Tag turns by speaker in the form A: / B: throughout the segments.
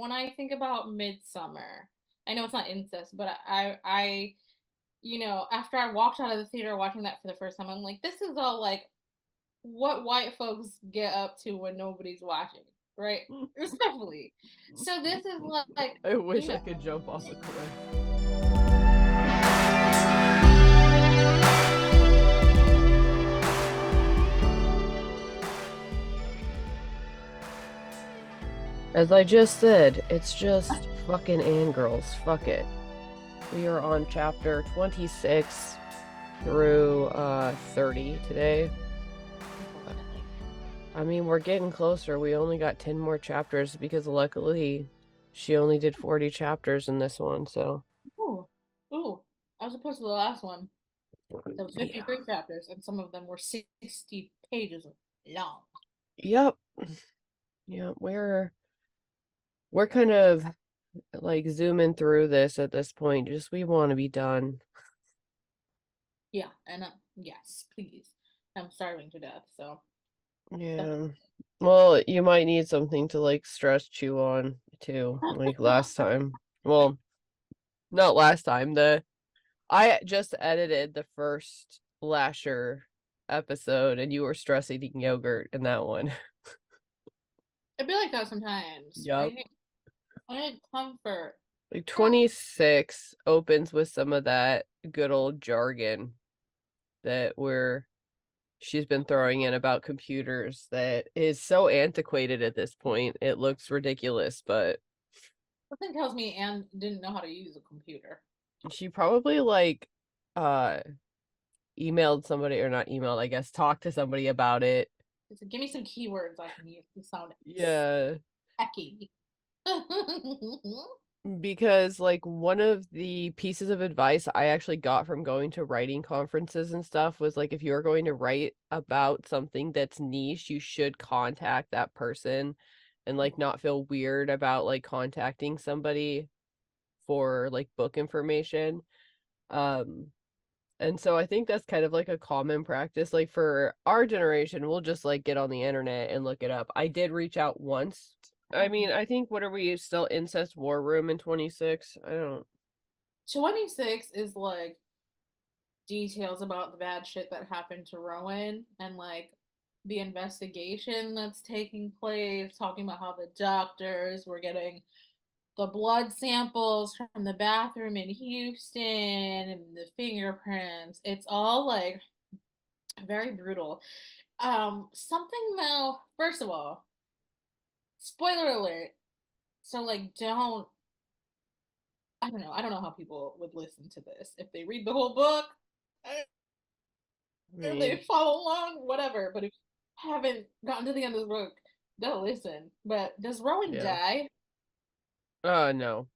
A: when I think about Midsummer, I know it's not incest, but after I walked out of the theater watching that for the first time, I'm like, this is all like what white folks get up to when nobody's watching, right? Respectfully. So this is like,
B: I wish
A: you know,
B: I could jump off a cliff. As I just said, it's just fucking Annegirls. Fuck it. We are on chapter 26 through 30 today. I mean, we're getting closer. We only got 10 more chapters because luckily she only did 40 chapters in this one, so.
A: ooh, as opposed to the last one, there was
B: Yeah.
A: 53 chapters, and some of them were 60 pages long.
B: Yep. Yeah, we're kind of like zooming through this at this point. Just we want to be done.
A: Yeah, and yes, please. I'm starving to death, so.
B: Yeah. Well, you might need something to like stress chew on too, like last time. Well, not last time. I just edited the first Lasher episode and you were stress eating yogurt in that one.
A: It'd be like that sometimes.
B: Yup.
A: I need comfort.
B: Like 26 opens with some of that good old jargon that she's been throwing in about computers that is so antiquated at this point. It looks ridiculous, but
A: Something tells me Anne didn't know how to use a computer.
B: she probably like emailed somebody, or not emailed, I guess, talked to somebody about it.
A: It's like, give me some keywords I can use to sound
B: Yeah.
A: techy.
B: Because like one of the pieces of advice I actually got from going to writing conferences and stuff was like, if you're going to write about something that's niche, you should contact that person and like not feel weird about like contacting somebody for like book information. Um and so I think that's kind of like a common practice. Like for our generation, we'll just like get on the internet and look it up. I did reach out once. I mean, I think, what are we, still incest war room in 26? I don't.
A: 26 is like details about the bad shit that happened to Rowan and like the investigation that's taking place, talking about how the doctors were getting the blood samples from the bathroom in Houston and the fingerprints. It's all like very brutal. Something though, first of all, spoiler alert. So like I don't know how people would listen to this. If they read the whole book,
B: I
A: if they
B: mean,
A: follow along, whatever. But if you haven't gotten to the end of the book, don't listen. But does Rowan
B: yeah.
A: die?
B: No.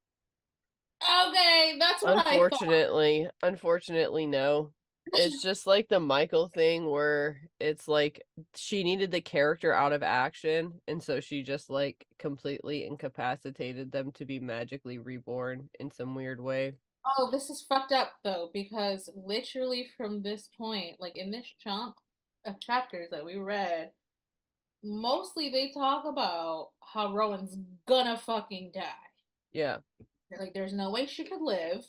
A: Okay, that's what I thought.
B: Unfortunately, no. It's just like the Michael thing where it's like she needed the character out of action, and so she just like completely incapacitated them to be magically reborn in some weird way.
A: Oh, this is fucked up though, because literally from this point, like in this chunk of chapters that we read, mostly they talk about how Rowan's gonna fucking die.
B: Yeah.
A: Like, there's no way she could live,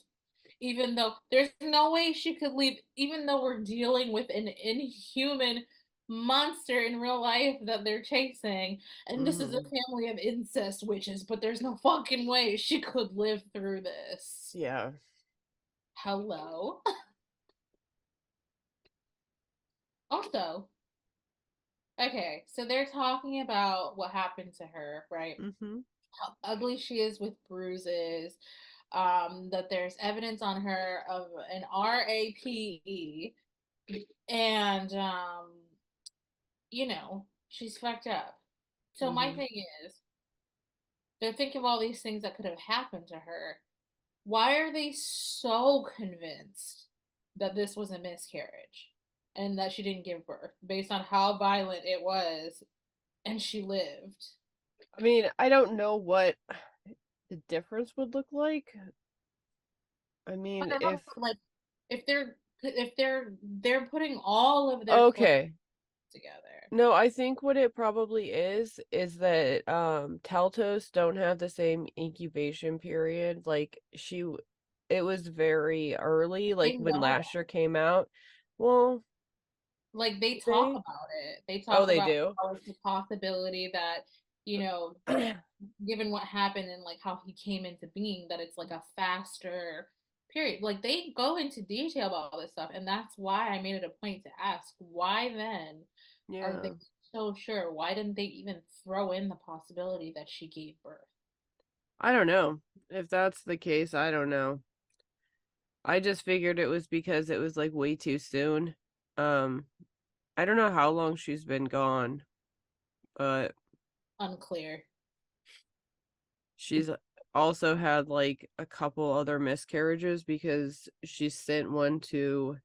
A: even though there's no way she could leave, even though we're dealing with an inhuman monster in real life that they're chasing, and this is a
B: Hmm.
A: family of incest witches, but there's no fucking way she could live through this.
B: Yeah.
A: Hello? Also, okay, so they're talking about what happened to her, right?
B: Hmm.
A: How ugly she is with bruises, that there's evidence on her of an RAPE, and she's fucked up. So my
B: Hmm.
A: thing is, they think of all these things that could have happened to her. Why are they so convinced that this was a miscarriage and that she didn't give birth based on how violent it was and she lived?
B: I mean, I don't know what the difference would look like. I
A: But
B: mean,
A: then
B: if
A: also, like, if they're putting all of their focus
B: okay.
A: together.
B: No, I think what it probably is that Teltos don't have the same incubation period. Like it was very early, like
A: They
B: when
A: don't.
B: Lasher came out. Well,
A: Like they talk
B: they
A: about it. They
B: oh,
A: talk
B: they
A: about
B: do.
A: how it's a possibility that, you know, given what happened and like how he came into being, that it's like a faster period. Like they go into detail about all this stuff, and that's why I made it a point to ask why then are they
B: Yeah.
A: so sure? Why didn't they even throw in the possibility that she gave birth?
B: I don't know. If that's the case, I don't know. I just figured it was because it was like way too soon. Um, I don't know how long she's been gone, but
A: Unclear.
B: she's also had like a couple other miscarriages because she sent one to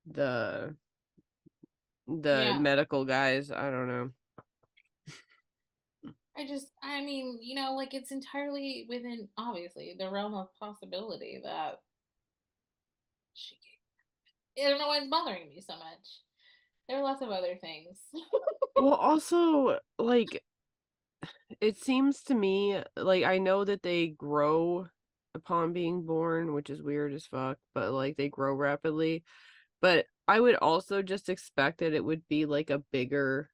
B: the
A: Yeah.
B: medical guys. I don't know.
A: I mean, like it's entirely within, obviously, the realm of possibility that she gave. I don't know why it's bothering me so much. There are lots of other things.
B: Well, also, like, it seems to me like I know that they grow upon being born, which is weird as fuck, but like they grow rapidly. But I would also just expect that it would be like a bigger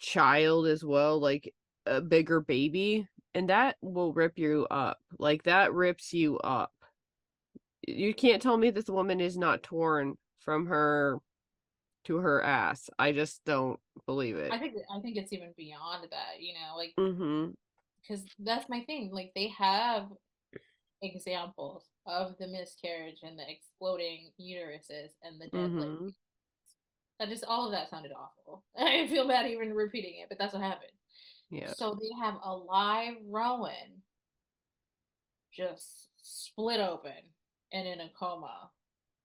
B: child as well, like a bigger baby, and that will rip you up. Like that rips you up. You can't tell me this woman is not torn from her to her ass. I just don't believe it.
A: I think it's even beyond that, like
B: Mm-hmm.
A: because that's my thing. Like they have examples of the miscarriage and the exploding uteruses and the dead lady.
B: Mm-hmm.
A: That just all of that sounded awful. I feel bad even repeating it, but that's what happened.
B: Yeah.
A: So they have a live Rowan just split open and in a coma.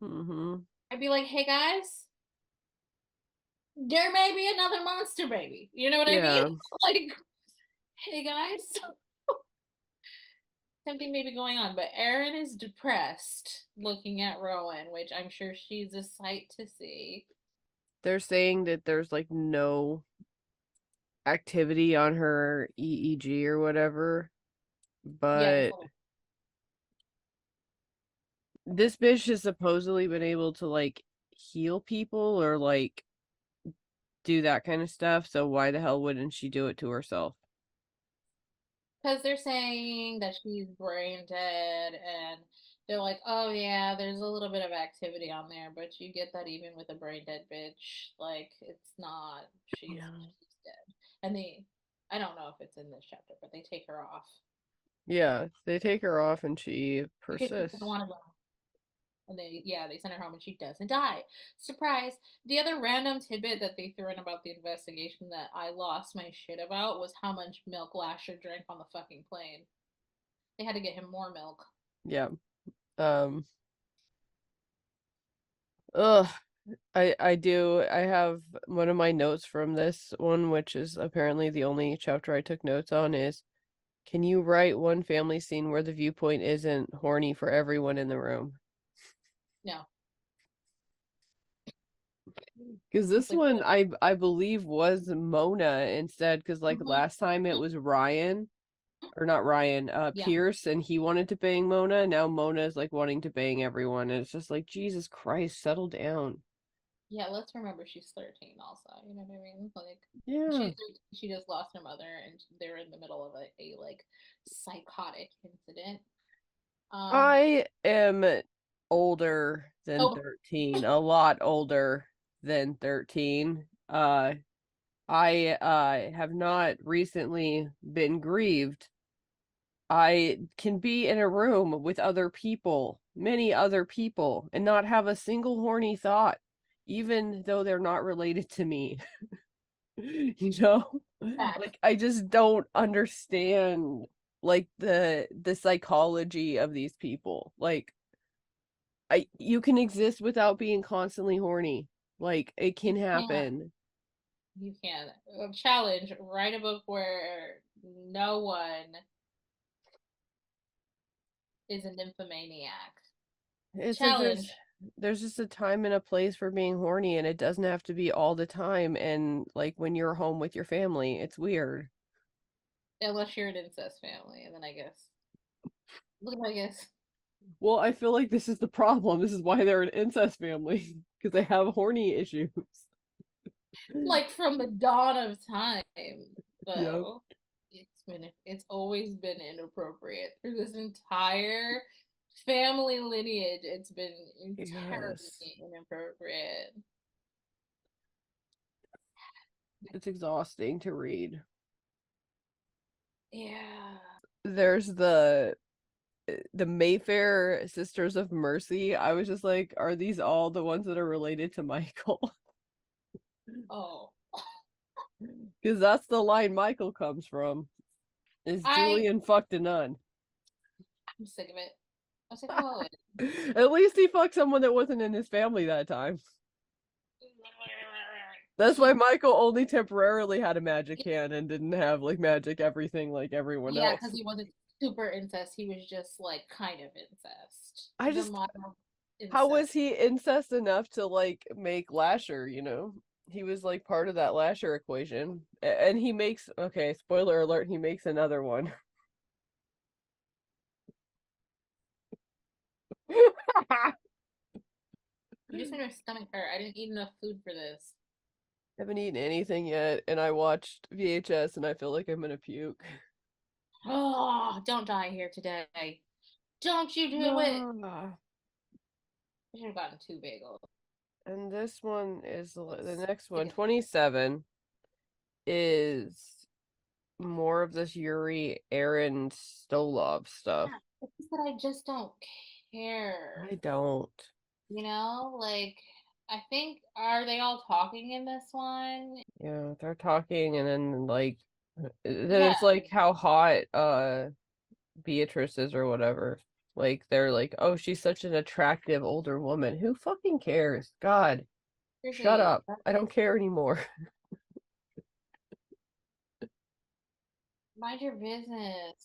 B: Mm-hmm.
A: I'd be like, hey guys, there may be another monster baby. You know what I mean?
B: Yeah.
A: Like, hey guys, something may be going on. But Erin is depressed looking at Rowan, which I'm sure she's a sight to see.
B: They're saying that there's like no activity on her EEG or whatever,
A: Yeah,
B: but this bitch has supposedly been able to like heal people or like do that kind of stuff, so why the hell wouldn't she do it to herself?
A: because they're saying that she's brain dead, and they're like, oh yeah, there's a little bit of activity on there, but you get that even with a brain dead bitch. Like, it's not,
B: Yeah.
A: she's dead. And I don't know if it's in this chapter, but they take her off
B: Yeah, they take her off and she
A: because she doesn't
B: persists.
A: want to go. And they send her home and she doesn't die. Surprise! The other random tidbit that they threw in about the investigation that I lost my shit about was how much milk Lasher drank on the fucking plane. They had to get him more milk.
B: Yeah. Um ugh. I have one of my notes from this one, which is apparently the only chapter I took notes on, is can you write one family scene where the viewpoint isn't horny for everyone in the room?
A: No,
B: Because this
A: like,
B: one I believe was Mona instead, because like
A: mhm,
B: last time it was Ryan, or not Ryan,
A: yeah,
B: Pierce, and he wanted to bang Mona. Now Mona is like wanting to bang everyone, and it's just like Jesus Christ, settle down.
A: yeah. Let's remember she's 13. Also, you know what I mean? Like,
B: Yeah.
A: she just lost her mother, and they're in the middle of a like psychotic incident. Um.
B: I am older than
A: Oh,
B: 13, a lot older than 13. I have not recently been grieved. I can be in a room with other people, many other people, and not have a single horny thought, even though they're not related to me. You know?
A: facts.
B: Like I just don't understand like the psychology of these people. Like I you can exist without being constantly horny. Like it
A: You
B: can
A: can't.
B: happen.
A: You can. Challenge. Write a book where no one is a nymphomaniac.
B: It's like there's
A: Challenge.
B: There's just a time and a place for being horny, and it doesn't have to be all the time. And like when you're home with your family, it's weird.
A: Unless you're an incest family, and then I guess. Look, I guess.
B: Well, I feel like this is the problem. This is why they're an incest family because they have horny issues.
A: Like from the dawn of time,
B: Yep.
A: though. It's always been inappropriate through this entire family lineage. It's been
B: Yes.
A: terribly inappropriate.
B: It's exhausting to read.
A: Yeah.
B: There's the Mayfair Sisters of Mercy. I was just like, are these all the ones that are related to Michael?
A: Oh.
B: Because that's the line Michael comes from. Is
A: I
B: Julian fucked a nun?
A: I'm sick of it. I'm sick of all of it.
B: At least he fucked someone that wasn't in his family that time. That's why Michael only temporarily had a magic hand and didn't have like magic everything like everyone
A: Yeah,
B: else.
A: because he wasn't super incest. He was just like kind of incest.
B: I
A: The
B: just,
A: mild
B: how was
A: incest.
B: he incest enough to like make Lasher, you know? He was like part of that Lasher equation. And he makes, okay, spoiler alert, he makes another one.
A: You just made my stomach hurt. I didn't eat enough food for this.
B: Haven't eaten anything yet, and I watched VHS and I feel like I'm gonna puke.
A: Oh, don't die here today. Don't you do it.
B: No.
A: I should have gotten two bagels.
B: And this one is
A: I'm
B: the next
A: sick
B: one,
A: of
B: 27, is more of this Yuri Aaron Stolov stuff.
A: yeah, it's just that I just don't care.
B: I don't.
A: Like I think are they all talking in this one?
B: Yeah, they're talking and then like then
A: Yeah,
B: it's like how hot Beatrice is or whatever. Like they're like, "Oh, she's such an attractive older woman." Who fucking cares? God, shut
A: seriously.
B: up. I don't care anymore.
A: Mind your business.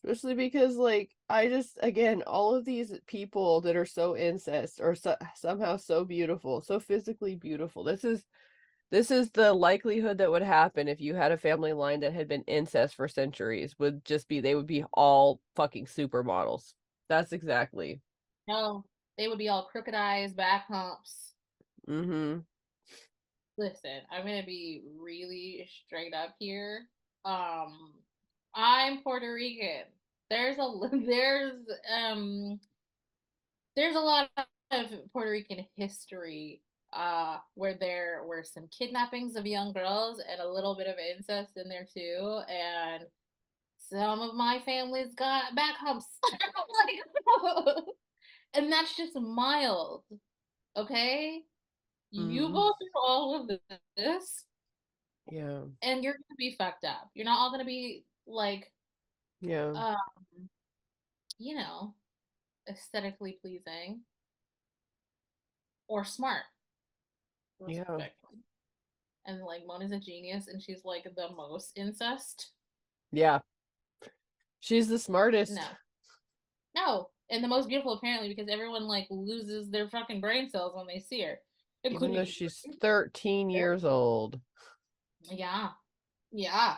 B: Especially because like I just again all of these people that are so incest or somehow so beautiful, so physically beautiful. This is the likelihood that would happen if you had a family line that had been incest for centuries would just be they would be all fucking supermodels. That's exactly.
A: No, they would be all crooked eyes, back humps.
B: Mm-hmm.
A: Listen, I'm gonna be really straight up here. Um, I'm Puerto Rican. There's a um there's a lot of Puerto Rican history where there were some kidnappings of young girls and a little bit of incest in there too, and some of my family's got back humps. Like, and that's just mild, okay? You
B: Mm-hmm.
A: go through all of this
B: Yeah.
A: and you're gonna be fucked up. You're not all gonna be like
B: Yeah.
A: um, you know, aesthetically pleasing or smart,
B: Yeah.
A: respectfully. And like Mona's a genius and she's like the most incest.
B: Yeah. She's the smartest.
A: No. No. And the most beautiful apparently because everyone like loses their fucking brain cells when they see her.
B: Even though
A: Including
B: she's 13 years old.
A: yeah. Yeah.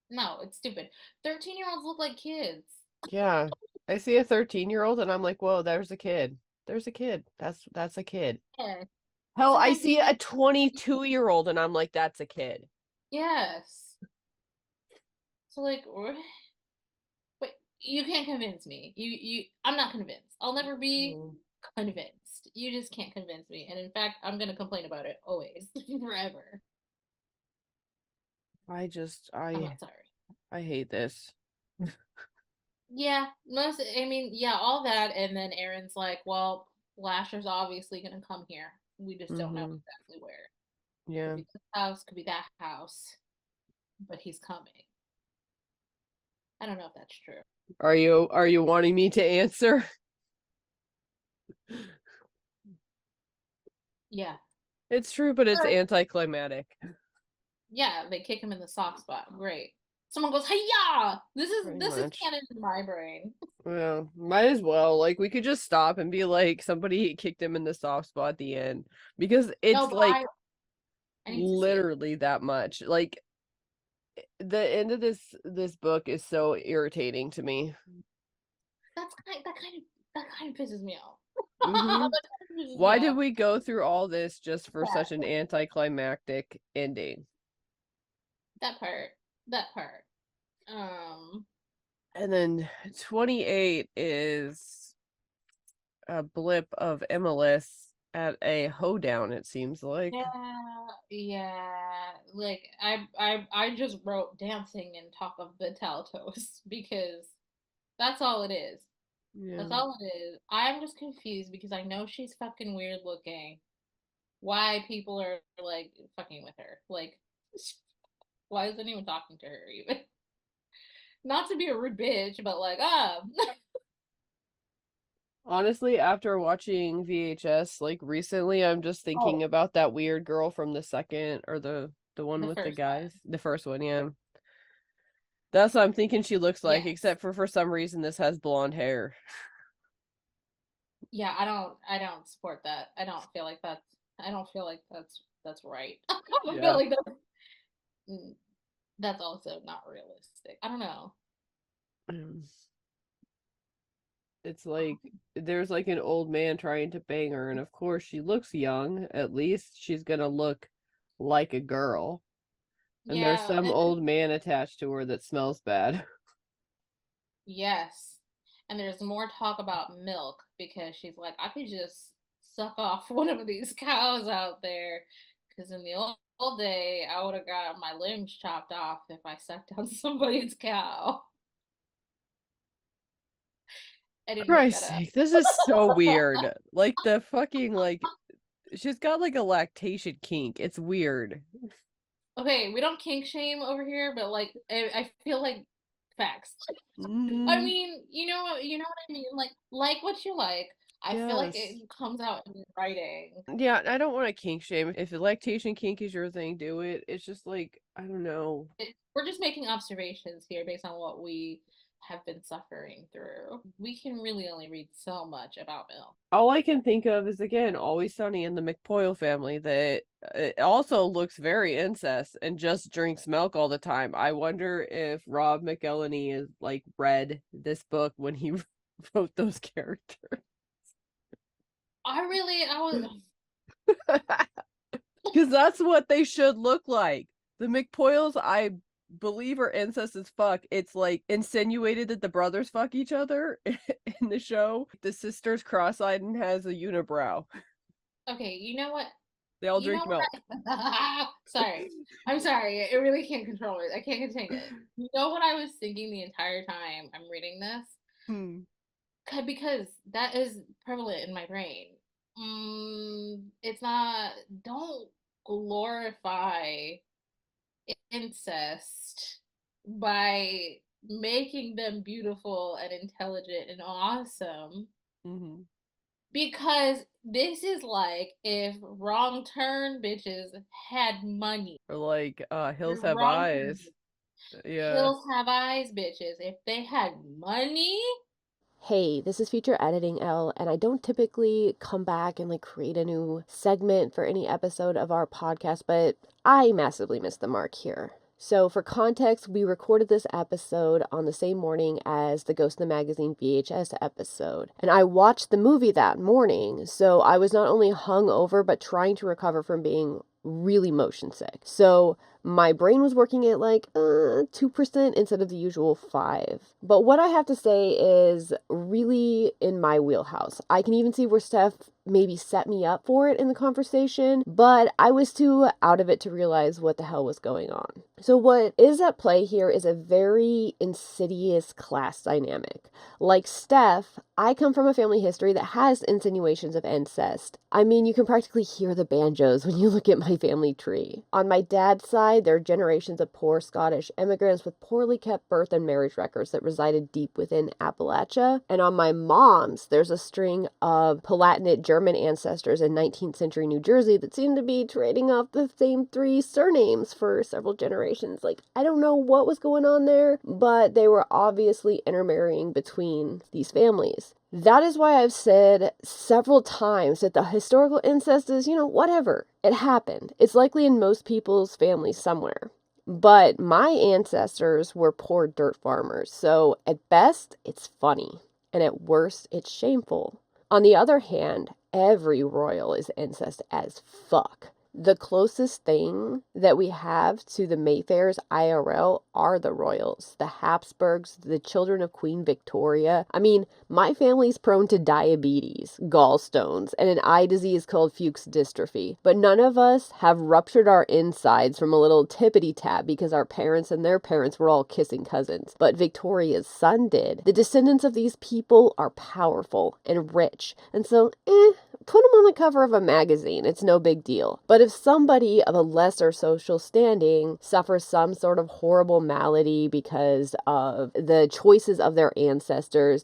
A: No, it's stupid. 13-year-olds look like kids.
B: Yeah. I see a 13-year-old and I'm like, whoa, there's a kid. There's a kid. That's a kid.
A: Yeah.
B: Hell, I
A: Sometimes
B: see a 22-year-old and I'm like, that's a kid.
A: yes. So like but you can't convince me. I'm not convinced. I'll never be
B: Mm.
A: convinced. You just can't convince me. And in fact, I'm gonna complain about it always. Forever.
B: I just
A: I'm not sorry.
B: I hate this.
A: Yeah, I mean, yeah, all that, and then Aaron's like, well, Lasher's obviously gonna come here. We just don't know
B: Mm-hmm.
A: exactly where. Could
B: Yeah.
A: be this house, could be that house, but he's coming. I don't know if that's true.
B: Are you wanting me to answer?
A: Yeah.
B: It's true, but it's anticlimactic.
A: Yeah, they kick him in the soft spot. Great. someone goes, "Hiya!"
B: Pretty
A: This is
B: much.
A: canon in my brain.
B: Well, might as well. Like, we could just stop and be like, somebody kicked him in the soft spot at the end. Because
A: No,
B: it's
A: but
B: like
A: I need to see it.
B: literally that much. Like, the end of this book is so irritating to me.
A: That kind of pisses me off.
B: Mm-hmm.
A: That kind of pisses me
B: Why did
A: off.
B: we go through all this just for
A: That
B: such an anticlimactic ending?
A: that part. That part. Um.
B: And then 28 is a blip of MLS at a hoedown, it seems like.
A: Yeah. Yeah. Like I just wrote dancing and talk of the Talatos because that's all it is. That's
B: Yeah.
A: all it is. I'm just confused because I know she's fucking weird looking. Why people are like fucking with her? Like, why is anyone talking to her even? Not to be a rude bitch, but like,
B: Honestly, after watching VHS like recently, I'm just thinking
A: oh,
B: about that weird girl from the second or the one
A: the
B: with the
A: first
B: guys.
A: one.
B: The first one, yeah. That's what I'm thinking she looks like,
A: Yes.
B: except for some reason this has blonde hair.
A: Yeah, I don't support that. I don't feel like that's right. I don't feel
B: Yeah.
A: like mm, that's also not realistic. I don't know.
B: Mm. It's like there's like an old man trying to bang her, and of course she looks young. At least she's gonna look like a girl. And there's
A: Yeah,
B: some old man attached to her that smells bad.
A: yes. And there's more talk about milk because she's like, I could just suck off one of these cows out there. Because in the old day, I would have got my limbs chopped off if I sucked on somebody's cow. I didn't make that
B: Christ's
A: up.
B: sake, this is so weird. Like the fucking like she's got like a lactation kink. It's weird.
A: Okay, we don't kink shame over here, but like, I feel like facts. I
B: Mm,
A: mean, you know what I mean? Like what you like. I feel like
B: yes.
A: it comes out in writing.
B: Yeah, I don't want to kink shame. If the lactation kink is your thing, do it. It's just like I don't know.
A: We're just making observations here based on what we have been suffering through. We can really only read so much about milk.
B: All I can think of is again Always Sunny in the McPoyle family that it also looks very incest and just drinks milk all the time. I wonder if Rob McElhenney is like read this book when he wrote those characters.
A: I was
B: Because that's what they should look like. The McPoyles, I believe, are incest as fuck. It's like insinuated that the brothers fuck each other in the show. The sister's cross-eyed and has a unibrow.
A: okay. You know what?
B: They all
A: You know
B: drink milk.
A: what? Sorry, I'm sorry. I really can't control it. I can't contain it. You know what I was thinking the entire time I'm reading this?
B: Hmm.
A: Because that is prevalent in my brain. It's not. Don't glorify incest by making them beautiful and intelligent and awesome.
B: Mm-hmm.
A: Because this is like if Wrong Turn bitches had money.
B: Or like Hills Have
A: Wrong Turn
B: Eyes. Yeah.
A: Hills Have Eyes bitches. If they had money,
C: Hey, this is Future Editing L, and I don't typically come back and like create a new segment for any episode of our podcast, but I massively missed the mark here. So, for context, we recorded this episode on the same morning as the Ghost in the Magazine VHS episode. And I watched the movie that morning, so I was not only hungover, but trying to recover from being really motion sick. So, my brain was working at like 2% instead of the usual 5. But what I have to say is really in my wheelhouse. I can even see where Steph maybe set me up for it in the conversation, but I was too out of it to realize what the hell was going on. So what is at play here is a very insidious class dynamic. Like Steph, I come from a family history that has insinuations of incest. I mean, you can practically hear the banjos when you look at my family tree. On my dad's side, side, they're generations of poor Scottish immigrants with poorly kept birth and marriage records that resided deep within Appalachia. And on my mom's, there's a string of Palatinate German ancestors in 19th century New Jersey that seem to be trading off the same 3 surnames for several generations. Like, I don't know what was going on there, but they were obviously intermarrying between these families. That is why I've said several times that the historical incest is, whatever. It happened. It's likely in most people's families somewhere. But my ancestors were poor dirt farmers, so at best, it's funny, and at worst, it's shameful. On the other hand, every royal is incest as fuck. The closest thing that we have to the Mayfairs IRL are the royals, the Habsburgs, the children of Queen Victoria. I mean, my family's prone to diabetes, gallstones, and an eye disease called Fuchs dystrophy. But none of us have ruptured our insides from a little tippity-tap because our parents and their parents were all kissing cousins. But Victoria's son did. The descendants of these people are powerful and rich, and so, put them on the cover of a magazine. It's no big deal. But if somebody of a lesser social standing suffers some sort of horrible malady because of the choices of their ancestors,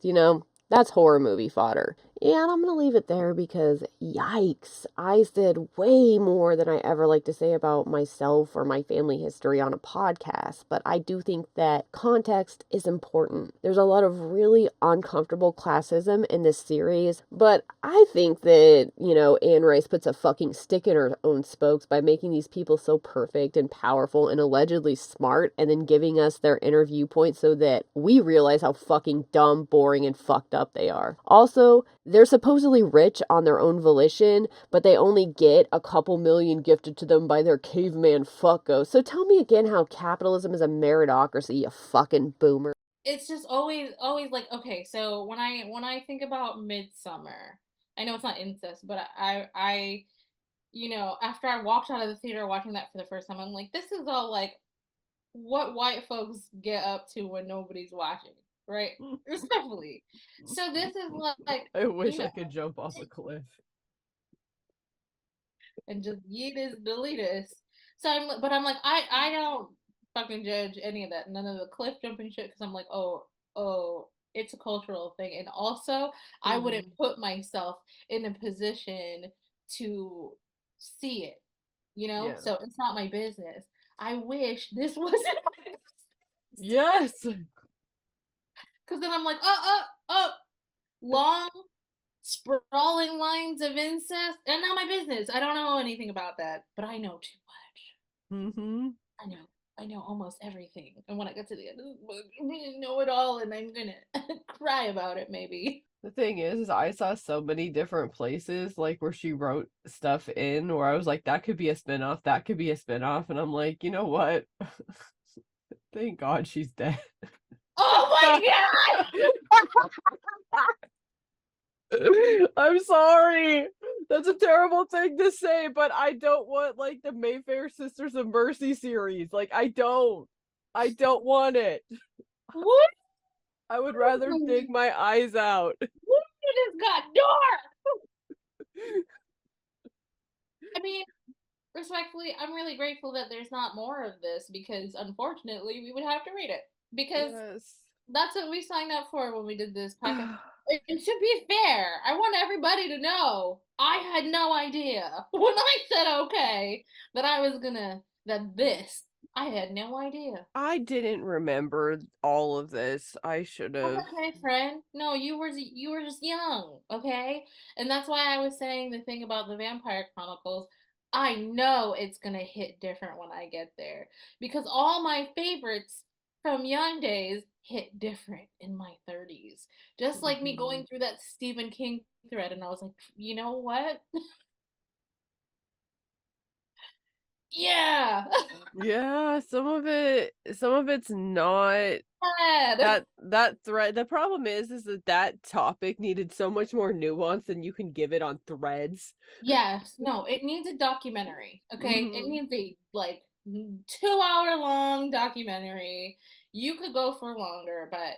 C: that's horror movie fodder. Yeah, and I'm going to leave it there because, yikes, I said way more than I ever like to say about myself or my family history on a podcast, but I do think that context is important. There's a lot of really uncomfortable classism in this series, but I think that, Anne Rice puts a fucking stick in her own spokes by making these people so perfect and powerful and allegedly smart and then giving us their inner viewpoint so that we realize how fucking dumb, boring, and fucked up they are. Also, they're supposedly rich on their own volition, but they only get a couple million gifted to them by their caveman fucko. So tell me again how capitalism is a meritocracy, you fucking boomer.
A: It's just always like, okay, so when I think about Midsummer, I know it's not incest, but I after I walked out of the theater watching that for the first time, I'm like, this is all like what white folks get up to when nobody's watching, right? Respectfully. So this is like,
B: I wish I could jump off a cliff.
A: And just yeetus deletus. So I'm like, I don't fucking judge any of that. None of the cliff jumping shit, because I'm like, oh, it's a cultural thing. And also, I wouldn't put myself in a position to see it,
B: Yeah.
A: So it's not my business. I wish this wasn't my business.
B: Yes.
A: Because then I'm like, long sprawling lines of incest, and not my business. I don't know anything about that, but I know too much.
B: Mm-hmm.
A: I know almost everything. And when I get to the end of the book, I'm gonna know it all, and I'm gonna cry about it, maybe.
B: The thing is I saw so many different places, like, where she wrote stuff in where I was like, that could be a spinoff, that could be a spinoff, and I'm like, you know what? Thank God she's dead.
A: Oh my
B: God! I'm sorry. That's a terrible thing to say, but I don't want, like, the Mayfair Sisters of Mercy series. Like, I don't want it.
A: What?
B: I would rather dig my eyes out.
A: It just got dark. I mean, respectfully, I'm really grateful that there's not more of this, because unfortunately we would have to read it. Because that's what we signed up for when we did this podcast. It should be fair. I want everybody to know I had no idea when I said okay that I had no idea.
B: I didn't remember all of this. I should have.
A: That's okay, friend. No, you were just young, okay? And that's why I was saying the thing about the Vampire Chronicles. I know it's gonna hit different when I get there, because all my favorites from young days hit different in my 30s. Just like me going through that Stephen King thread, and I was like, you know what? Yeah.
B: Yeah, some of it's not that thread. The problem is that topic needed so much more nuance than you can give it on threads.
A: Yes, no, it needs a documentary, okay? It needs a 2-hour long documentary. You could go for longer, but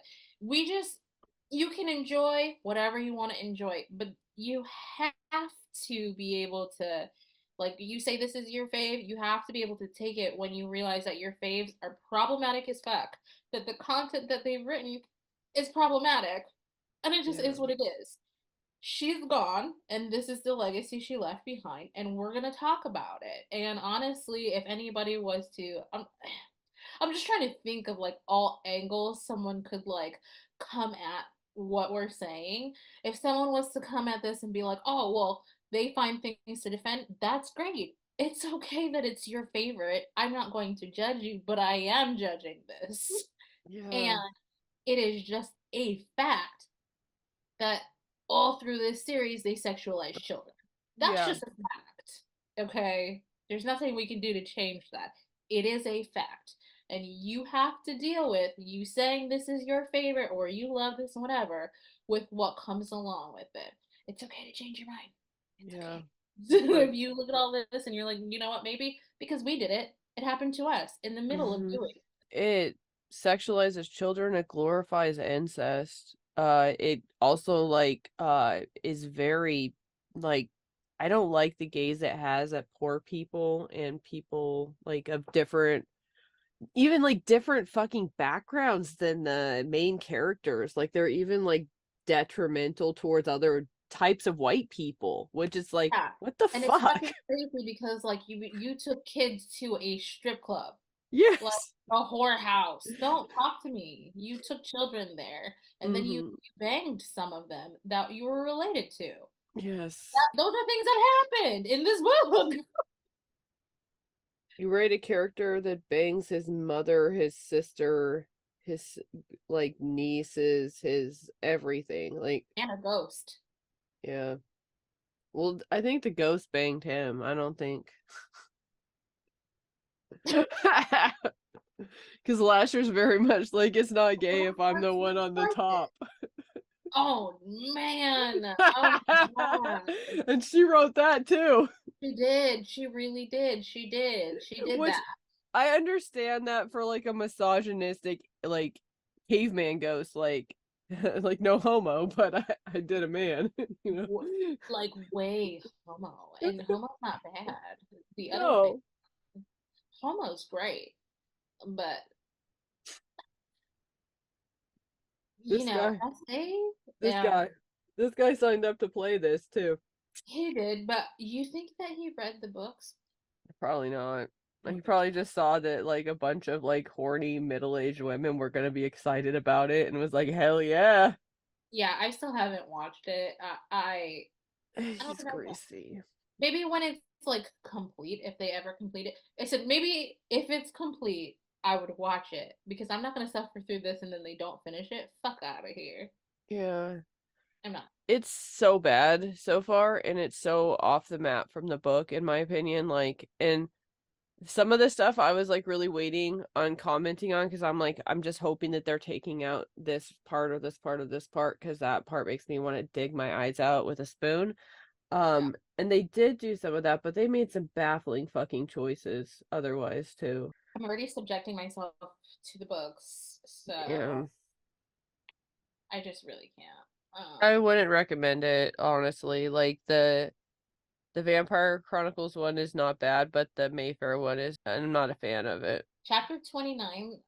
A: you can enjoy whatever you want to enjoy, but you have to be able to Like, you say this is your fave, you have to be able to take it when you realize that your faves are problematic as fuck, that the content that they've written is problematic, and it just is what it is. She's gone, and this is the legacy she left behind, and we're gonna talk about it. And honestly, if anybody was to, I'm just trying to think of like all angles someone could like come at what we're saying. If someone was to come at this and be like, "Oh, well, they find things to defend," that's great. It's okay that it's your favorite. I'm not going to judge you, but I am judging this.
B: Yeah.
A: And it is just a fact that all through this series they sexualize children. That's
B: Yeah.
A: just a fact. Okay? There's nothing we can do to change that. It is a fact. And you have to deal with you saying this is your favorite or you love this and whatever with what comes along with it. It's okay to change your mind. It's
B: Yeah.
A: okay.
B: Like,
A: If you look at all this and you're like, you know what, maybe because we did it, it happened to us in the middle of doing
B: it sexualizes children, it glorifies incest. It also is very like I don't like the gaze it has at poor people and people like of different even like different fucking backgrounds than the main characters. Like they're even like detrimental towards other types of white people, which is like,
A: Yeah.
B: what the
A: And it's
B: fuck?
A: fucking crazy because like you took kids to a strip club, like
B: Yes.
A: a whorehouse. Don't talk to me. You took children there, and then you banged some of them that you were related to.
B: Yes.
A: Those are things that happened in this book.
B: You write a character that bangs his mother, his sister, his like nieces, his everything. Like,
A: And a ghost.
B: yeah. Well, I think the ghost banged him. I don't think. Because Lasher's very much like, it's not gay if I'm the one on the top.
A: Oh man. Oh my god.
B: And she wrote that too.
A: She did. She really did. She did. She did
B: Which
A: that.
B: I understand that for like a misogynistic like caveman ghost, like like no homo, but I did a man, you know.
A: Like way homo. And homo's not bad. The other thing,
B: No.
A: homo's great. But
B: This guy
A: I say
B: this guy this guy signed up to play this too.
A: he did, but you think that he read the books?
B: Probably not. Like, he probably just saw that like a bunch of like horny middle-aged women were gonna be excited about it and was like, hell yeah.
A: Yeah, I still haven't watched it. I don't
B: He's
A: know.
B: greasy.
A: Maybe when it's like complete, if they ever complete it. I said maybe if it's complete, I would watch it because I'm not gonna suffer through this and then they don't finish it. Fuck out of here.
B: Yeah.
A: I'm not.
B: It's so bad so far, and it's so off the map from the book, in my opinion. Like, and some of the stuff I was like really waiting on commenting on because I'm like, I'm just hoping that they're taking out this part or this part of this part because that part makes me want to dig my eyes out with a spoon. And they did do some of that, but they made some baffling fucking choices otherwise too.
A: I'm already subjecting myself to the books, so
B: Yeah.
A: I just really can't.
B: I wouldn't recommend it, honestly. Like the Vampire Chronicles one is not bad, but the Mayfair one is, I'm not a fan of it.
A: Chapter 29,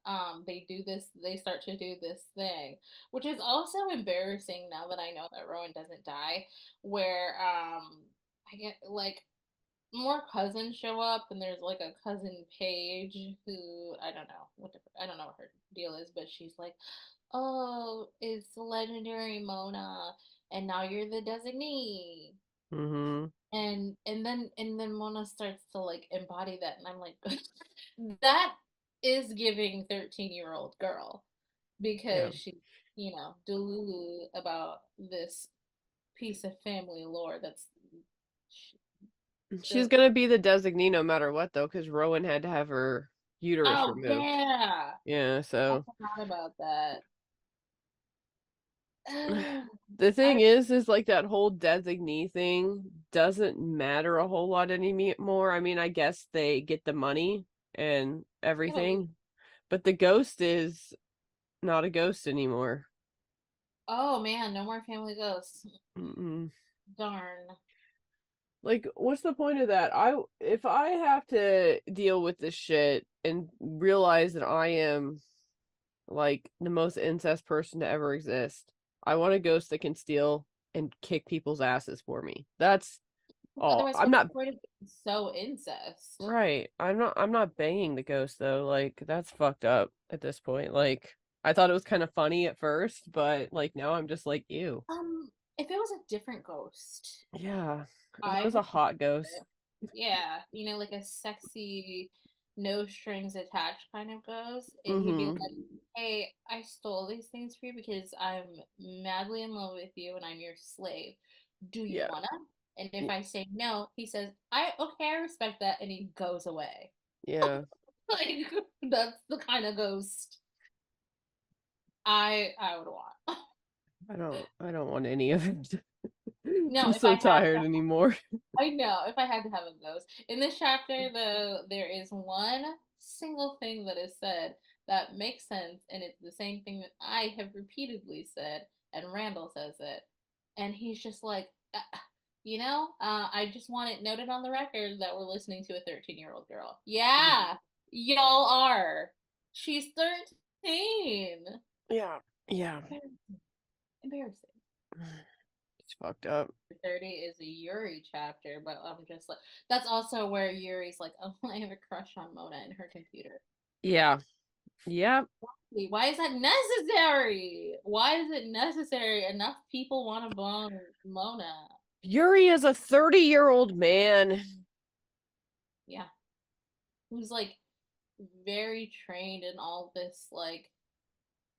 A: they start to do this thing, which is also embarrassing now that I know that Rowan doesn't die, where I get like more cousins show up and there's like a cousin Paige who I don't know what her deal is, but she's like, "Oh, it's legendary Mona and now you're the designee."
B: Mm-hmm.
A: And then Mona starts to like embody that and I'm like that is giving 13-year-old girl
B: Yeah.
A: because she's, delulu about this piece of family lore that's
B: She's
A: the
B: gonna be the designee no matter what, though, because Rowan had to have her uterus
A: oh
B: removed.
A: yeah,
B: Yeah,
A: I
B: so
A: forgot about that.
B: the thing
A: I
B: is like that whole designee thing doesn't matter a whole lot anymore. I mean, I guess they get the money and everything, but the ghost is not a ghost anymore.
A: oh man, no more family ghosts.
B: Mm-mm.
A: Darn.
B: Like, what's the point of that? If I have to deal with this shit and realize that I am like the most incest person to ever exist, I want a ghost that can steal and kick people's asses for me. That's all.
A: Otherwise,
B: I'm
A: what's the
B: not
A: point of being so incest?
B: right. I'm not banging the ghost though. Like, that's fucked up at this point. Like, I thought it was kind of funny at first, but like now I'm just like, ew.
A: If it was a different ghost,
B: Yeah. If it
A: I
B: was a
A: would
B: hot
A: consider
B: ghost.
A: it. Yeah, like a sexy, no strings attached kind of ghost, and he'd be
B: Mm-hmm.
A: like, "Hey, I stole these things for you because I'm madly in love with you and I'm your slave. Do you
B: Yeah.
A: wanna?" And if I say no, he says, I respect that," and he goes away.
B: Yeah.
A: Like that's the kind of ghost I would want.
B: I don't want any of it.
A: No,
B: I'm
A: if I
B: so
A: had
B: tired
A: to
B: anymore.
A: I know if I had to have a ghost. In this chapter, though, there is one single thing that is said that makes sense, and it's the same thing that I have repeatedly said, and Randall says it. And he's just like, I just want it noted on the record that we're listening to a 13-year-old girl. Yeah, y'all are. She's 13.
B: Yeah. Yeah.
A: Embarrassing.
B: It's fucked up.
A: 30 is a Yuri chapter, but I'm just like, that's also where Yuri's like, oh, I have a crush on Mona and her computer.
B: Yeah. Yeah.
A: Why is that necessary? Why is it necessary? Enough people want to bone Mona.
B: Yuri is a 30-year-old man.
A: Yeah. Who's like very trained in all this like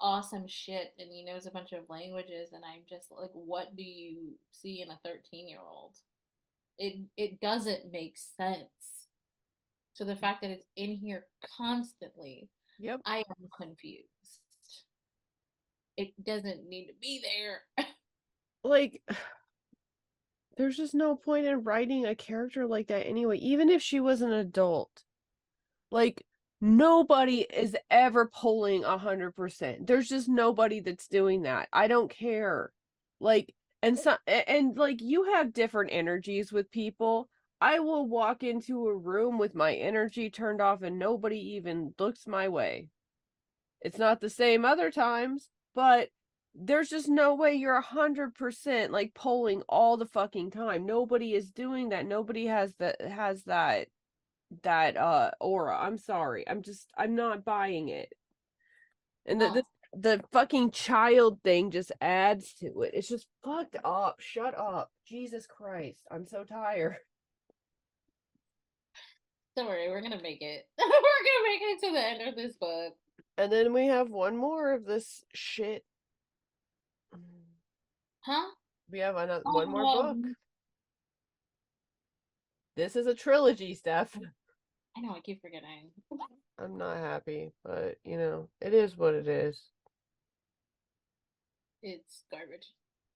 A: awesome shit and he knows a bunch of languages and I'm just like, what do you see in a 13-year-old? It doesn't make sense. So the fact that it's in here constantly,
B: Yep.
A: I am confused. It doesn't need to be there.
B: Like, there's just no point in writing a character like that anyway, even if she was an adult. Like, nobody is ever pulling 100%. There's just nobody that's doing that. I don't care. Like, and like you have different energies with people. I will walk into a room with my energy turned off and nobody even looks my way. It's not the same other times, but there's just no way you're 100% like polling all the fucking time. Nobody is doing that. Nobody has that aura. I'm sorry. I'm not buying it. And
A: Oh,
B: the fucking child thing just adds to it. It's just fucked up. Shut up. Jesus Christ. I'm so tired.
A: don't worry, we're gonna make it. We're gonna make it to the end of this book.
B: And then we have one more of this shit.
A: Huh?
B: We have one more book.
A: Um,
B: This is a trilogy, Steph.
A: I know, I keep forgetting.
B: I'm not happy, but it is what it is.
A: It's garbage.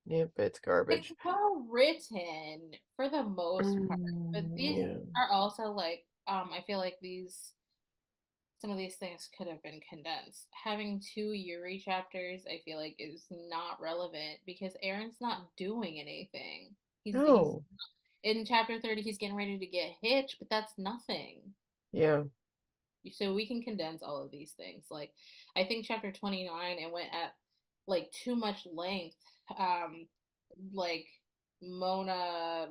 B: Yep, it's
A: It's
B: garbage.
A: well written for the most part, but these
B: Yeah.
A: are also like, I feel like some of these things could have been condensed. Having two Yuri chapters, I feel like, is not relevant because Aaron's not doing anything. He's
B: No.
A: in chapter 30, he's getting ready to get hitched, but that's nothing.
B: Yeah.
A: So we can condense all of these things. Like, I think chapter 29, it went at like too much length. Um, like Mona,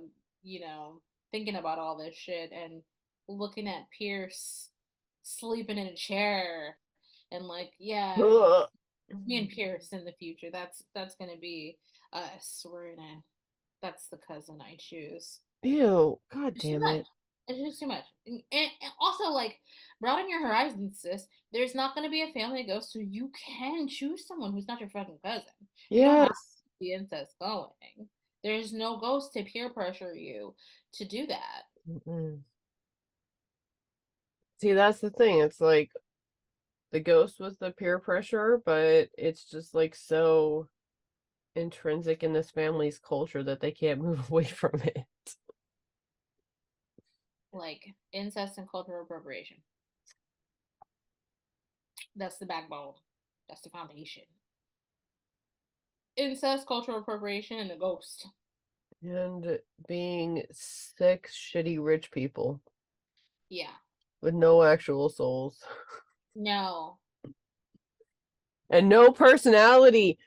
A: thinking about all this shit and looking at Pierce sleeping in a chair and like, yeah,
B: Ugh.
A: me and Pierce in the future. That's gonna be us. That's the cousin I choose.
B: Ew. God
A: It's too
B: damn
A: much.
B: it.
A: It's just too much. And also, like, broaden your horizons, sis. There's not going to be a family ghost, so you can choose someone who's not your fucking cousin. You don't have
B: Yes.
A: the incest going. There's no ghost to peer pressure you to do that.
B: Mm-mm. See, that's the thing. It's like the ghost was the peer pressure, but it's just like so intrinsic in this family's culture that they can't move away from it.
A: Like, incest and cultural appropriation. That's the backbone. That's the foundation. Incest, cultural appropriation, and a ghost.
B: And being sick, shitty rich people
A: Yeah.
B: with no actual souls.
A: No.
B: And no personality.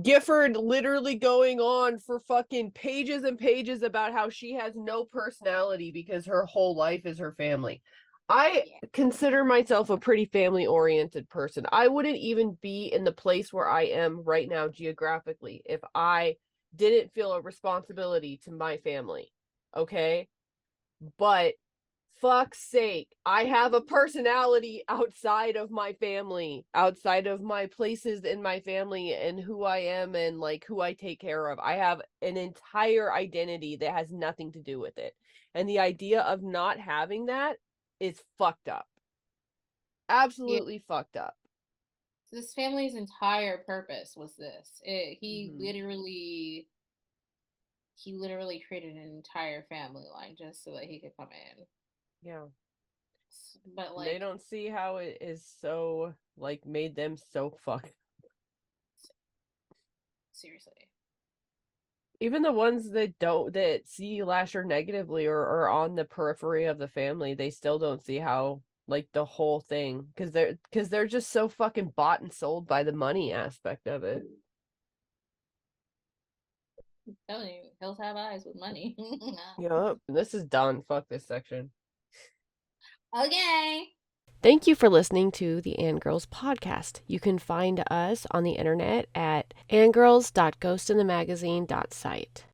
B: Gifford literally going on for fucking pages and pages about how she has no personality because her whole life is her family. I consider myself a pretty family-oriented person. I wouldn't even be in the place where I am right now geographically if I didn't feel a responsibility to my family. Okay? But fuck's sake, I have a personality outside of my family, outside of my places in my family and who I am and like who I take care of. I have an entire identity that has nothing to do with it. And the idea of not having that is fucked up. Absolutely fucked up.
A: This family's entire purpose was this. He
B: Mhm.
A: literally created an entire family line just so that he could come in.
B: Yeah.
A: But
B: They
A: like,
B: don't see how it is so like made them so fucked.
A: seriously.
B: Even the ones that see Lasher negatively or are on the periphery of the family, they still don't see how like the whole thing because they're just so fucking bought and sold by the money aspect of it.
A: I'm telling you, hills have eyes with money.
B: Yup. This is done. Fuck this section.
A: Okay.
C: Thank you for listening to the Annegirls Podcast. You can find us on the internet at annegirls.ghostinthemagazine.site.